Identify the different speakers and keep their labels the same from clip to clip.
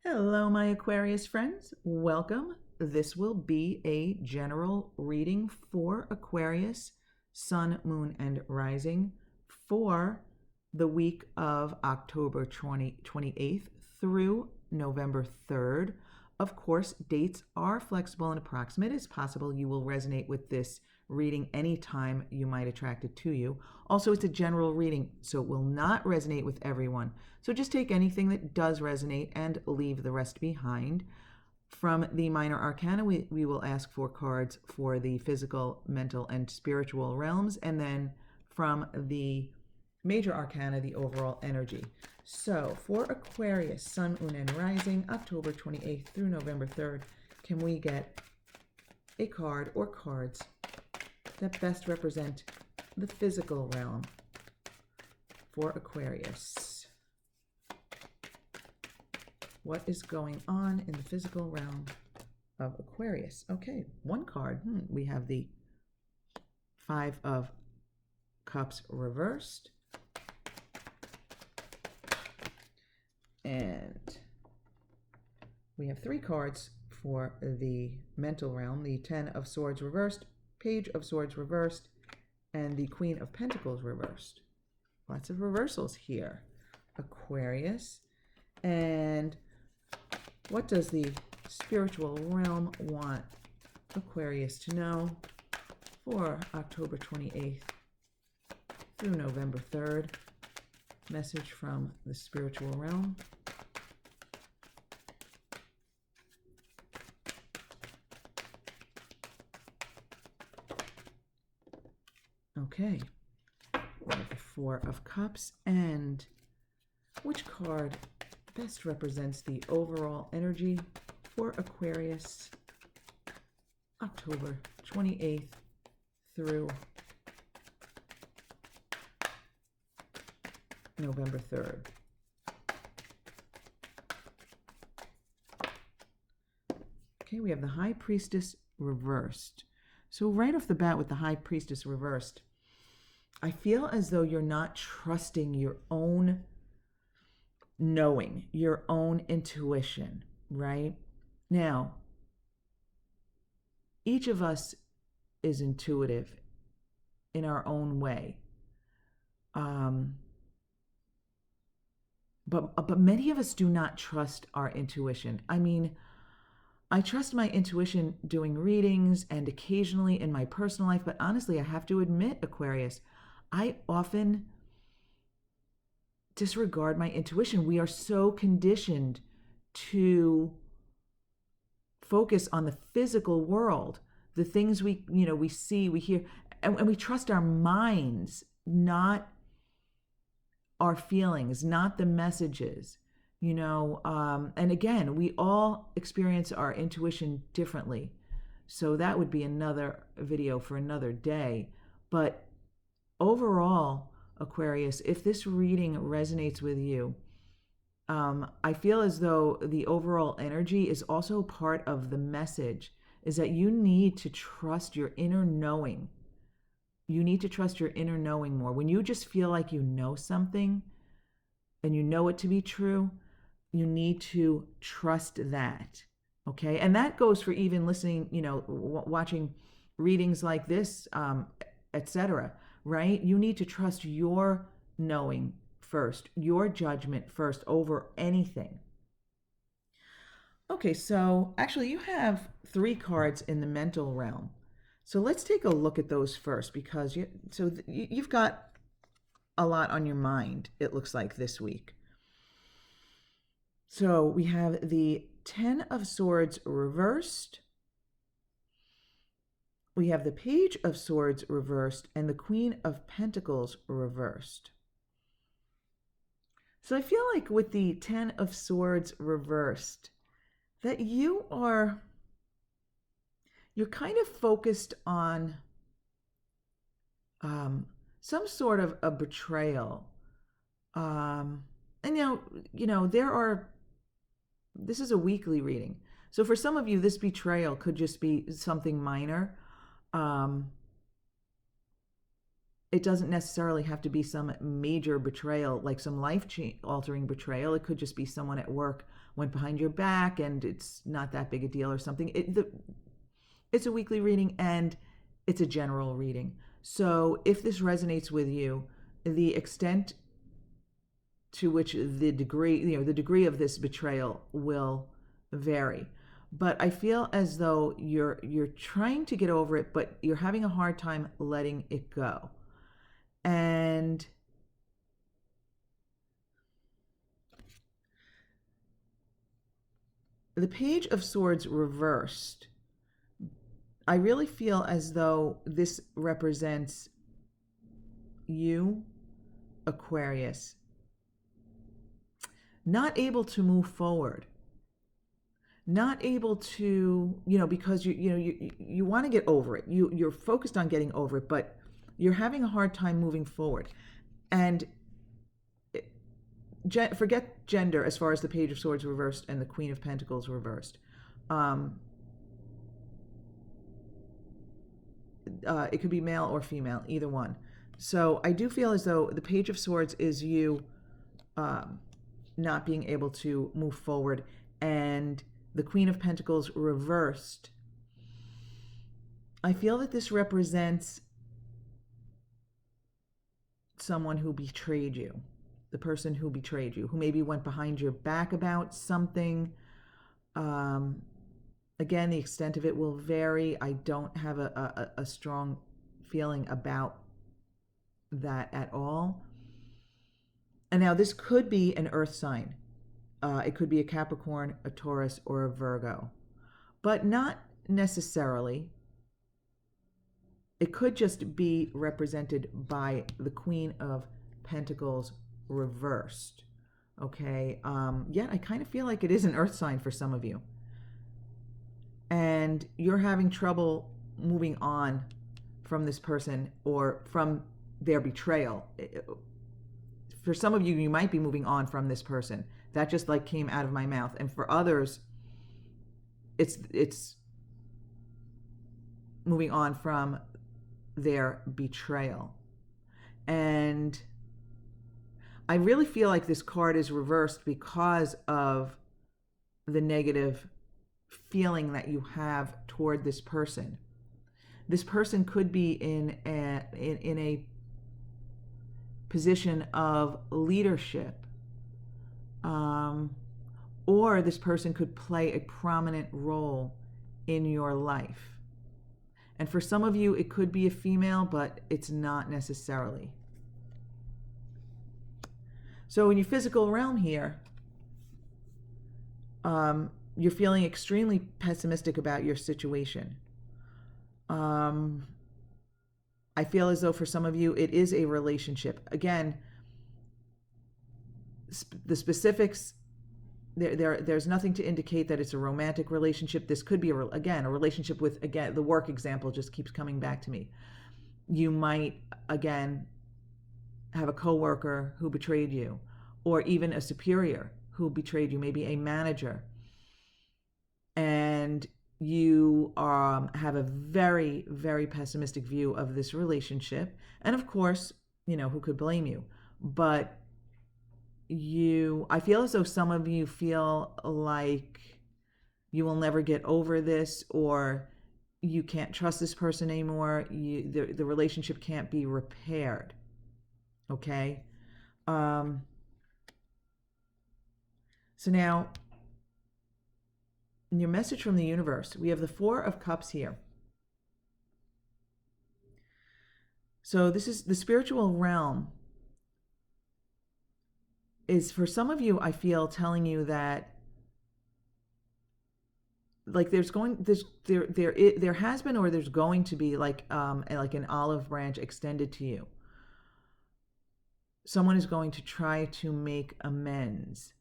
Speaker 1: Hello, my Aquarius friends. Welcome. This will be a general reading for Aquarius, Sun, Moon, and Rising for the week of October 28th through November 3rd. Of course, dates are flexible and approximate. It's possible you will resonate with this reading anytime you might attract it to you. Also, it's a general reading, so it will not resonate with everyone. So just take anything that does resonate and leave the rest behind. From the minor arcana, we will ask for cards for the physical, mental, and spiritual realms, and then from the major arcana, the overall energy. So for Aquarius, Sun, Moon, and Rising, October 28th through November 3rd, can we get a card or cards that best represent the physical realm for Aquarius? What is going on in the physical realm of Aquarius? Okay, one card. We have the Five of Cups reversed. And we have three cards for the mental realm. The Ten of Swords reversed, Page of Swords reversed, and the Queen of Pentacles reversed. Lots of reversals here, Aquarius. And what does the spiritual realm want Aquarius to know for October 28th through November 3rd? Message from the spiritual realm. Okay, we have the Four of Cups, and which card best represents the overall energy for Aquarius, October 28th through November 3rd. Okay, we have the High Priestess reversed. So right off the bat with the High Priestess reversed, I feel as though you're not trusting your own knowing, your own intuition, right? Now, each of us is intuitive in our own way. But many of us do not trust our intuition. I mean, I trust my intuition doing readings and occasionally in my personal life, but honestly, I have to admit, Aquarius, I often disregard my intuition. We are so conditioned to focus on the physical world, the things we see, we hear, and we trust our minds, not our feelings, not the messages, and again, we all experience our intuition differently. So that would be another video for another day. But overall, Aquarius, if this reading resonates with you, I feel as though the overall energy is also part of the message, is that you need to trust your inner knowing. You need to trust your inner knowing more. When you just feel like you know something and you know it to be true, you need to trust that, okay? And that goes for even listening, watching readings like this, etc., right? You need to trust your knowing first, your judgment first over anything. Okay, so actually you have three cards in the mental realm. So let's take a look at those first, because you've got a lot on your mind, it looks like, this week. So we have the Ten of Swords reversed. We have the Page of Swords reversed and the Queen of Pentacles reversed. So I feel like with the Ten of Swords reversed, that you're kind of focused on some sort of a betrayal. And this is a weekly reading. So for some of you, this betrayal could just be something minor. it doesn't necessarily have to be some major betrayal, like some life-altering betrayal. It could just be someone at work went behind your back and it's not that big a deal or something. It's a weekly reading and it's a general reading. So if this resonates with you, the extent to which the degree of this betrayal will vary. But I feel as though you're trying to get over it, but you're having a hard time letting it go. And the Page of Swords reversed, I really feel as though this represents you, Aquarius, not able to move forward, not able to, because you want to get over it. You're focused on getting over it, but you're having a hard time moving forward. And forget gender as far as the Page of Swords reversed and the Queen of Pentacles reversed. It could be male or female, either one. So I do feel as though the Page of Swords is you not being able to move forward, and the Queen of Pentacles reversed. I feel that this represents someone who betrayed you, the person who betrayed you, who maybe went behind your back about something. Again, the extent of it will vary. I don't have a strong feeling about that at all. And now this could be an earth sign. It could be a Capricorn, a Taurus, or a Virgo, but not necessarily. It could just be represented by the Queen of Pentacles reversed. Okay. Yet I kind of feel like it is an earth sign for some of you. And you're having trouble moving on from this person or from their betrayal. For some of you, you might be moving on from this person. That just like came out of my mouth. And for others, it's moving on from their betrayal. And I really feel like this card is reversed because of the negative feeling that you have toward this person. This person could be in a position of leadership, or this person could play a prominent role in your life. And for some of you, it could be a female, but it's not necessarily. So in your physical realm here, you're feeling extremely pessimistic about your situation. I feel as though for some of you, it is a relationship. Again, the specifics, there's nothing to indicate that it's a romantic relationship. This could be, a relationship with, the work example just keeps coming back to me. You might, again, have a coworker who betrayed you, or even a superior who betrayed you, maybe a manager. And you have a very, very pessimistic view of this relationship. And of course, who could blame you? But I feel as though some of you feel like you will never get over this, or you can't trust this person anymore. The relationship can't be repaired. Okay? So now, in your message from the universe, we have the Four of Cups here. So this is the spiritual realm. Is for some of you, I feel, telling you that like there has been, or there's going to be like an olive branch extended to you. Someone is going to try to make amends,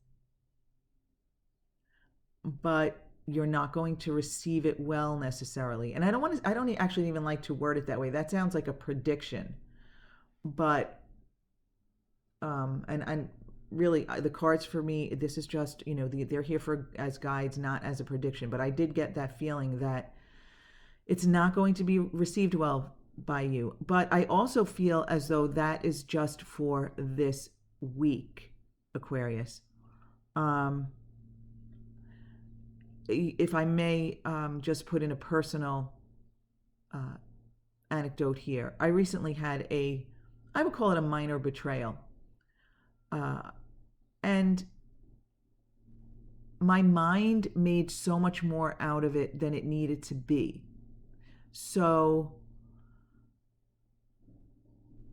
Speaker 1: but you're not going to receive it well necessarily. And I don't actually even like to word it that way. That sounds like a prediction. But and really the cards for me, this is just, they're here as guides, not as a prediction. But I did get that feeling that it's not going to be received well by you. But I also feel as though that is just for this week, Aquarius. If I may just put in a personal anecdote here. I recently had I would call it a minor betrayal. And my mind made so much more out of it than it needed to be. So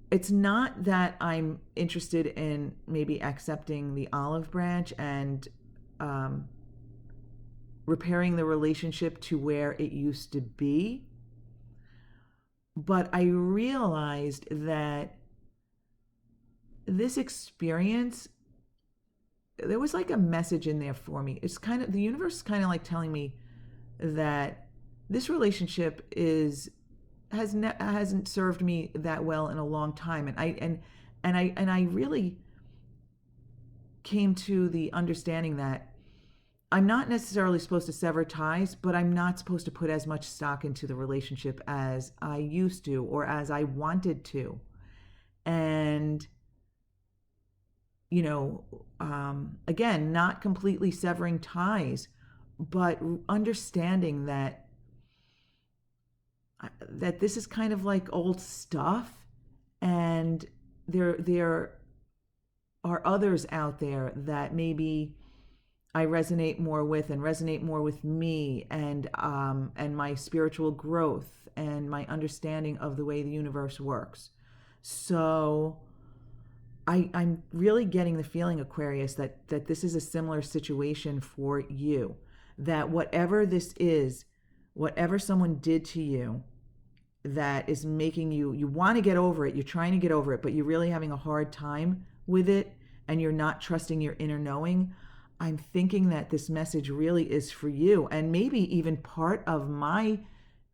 Speaker 1: it's not that I'm interested in maybe accepting the olive branch and repairing the relationship to where it used to be. But I realized that this experience, there was like a message in there for me. It's kind of, the universe is kind of like telling me that this relationship hasn't served me that well in a long time. And I really came to the understanding that I'm not necessarily supposed to sever ties, but I'm not supposed to put as much stock into the relationship as I used to or as I wanted to. And, again, not completely severing ties, but understanding that this is kind of like old stuff, and there are others out there that maybe I resonate more with and resonate more with me and my spiritual growth and my understanding of the way the universe works. So I'm really getting the feeling, Aquarius, that this is a similar situation for you. That whatever this is, whatever someone did to you that is making you want to get over it, you're trying to get over it, but you're really having a hard time with it and you're not trusting your inner knowing, I'm thinking that this message really is for you, and maybe even part of my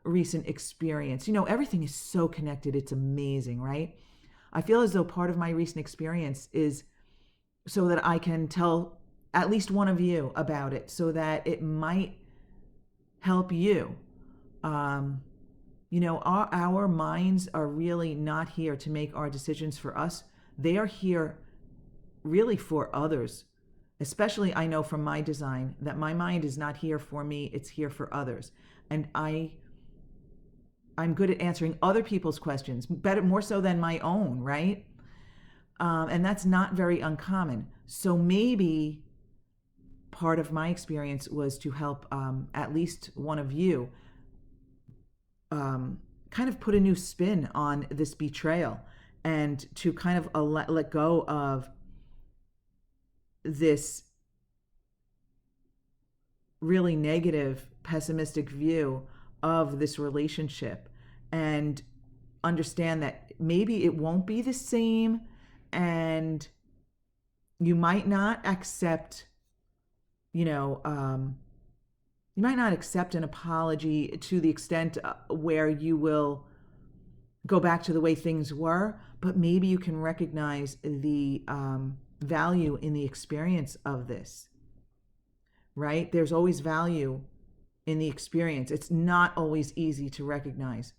Speaker 1: recent experience. Everything is so connected. It's amazing, right? I feel as though part of my recent experience is so that I can tell at least one of you about it, so that it might help you. Our minds are really not here to make our decisions for us. They are here really for others. Especially, I know from my design that my mind is not here for me, it's here for others. And I'm good at answering other people's questions, more so than my own, right? And that's not very uncommon. So maybe part of my experience was to help at least one of you kind of put a new spin on this betrayal and to kind of let go of this really negative, pessimistic view of this relationship, and understand that maybe it won't be the same, and you might not accept, you might not accept an apology to the extent where you will go back to the way things were, but maybe you can recognize the value in the experience of this, right? There's always value in the experience. It's not always easy to recognize,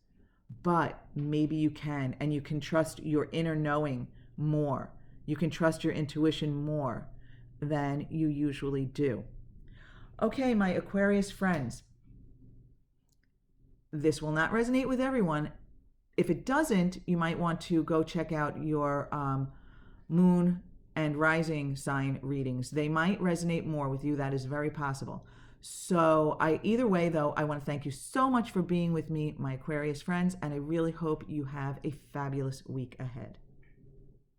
Speaker 1: but maybe you can, and you can trust your inner knowing more. You can trust your intuition more than you usually do. Okay, my Aquarius friends, this will not resonate with everyone. If it doesn't, you might want to go check out your moon and rising sign readings. They might resonate more with you. That is very possible. So either way, though, I want to thank you so much for being with me, my Aquarius friends, and I really hope you have a fabulous week ahead.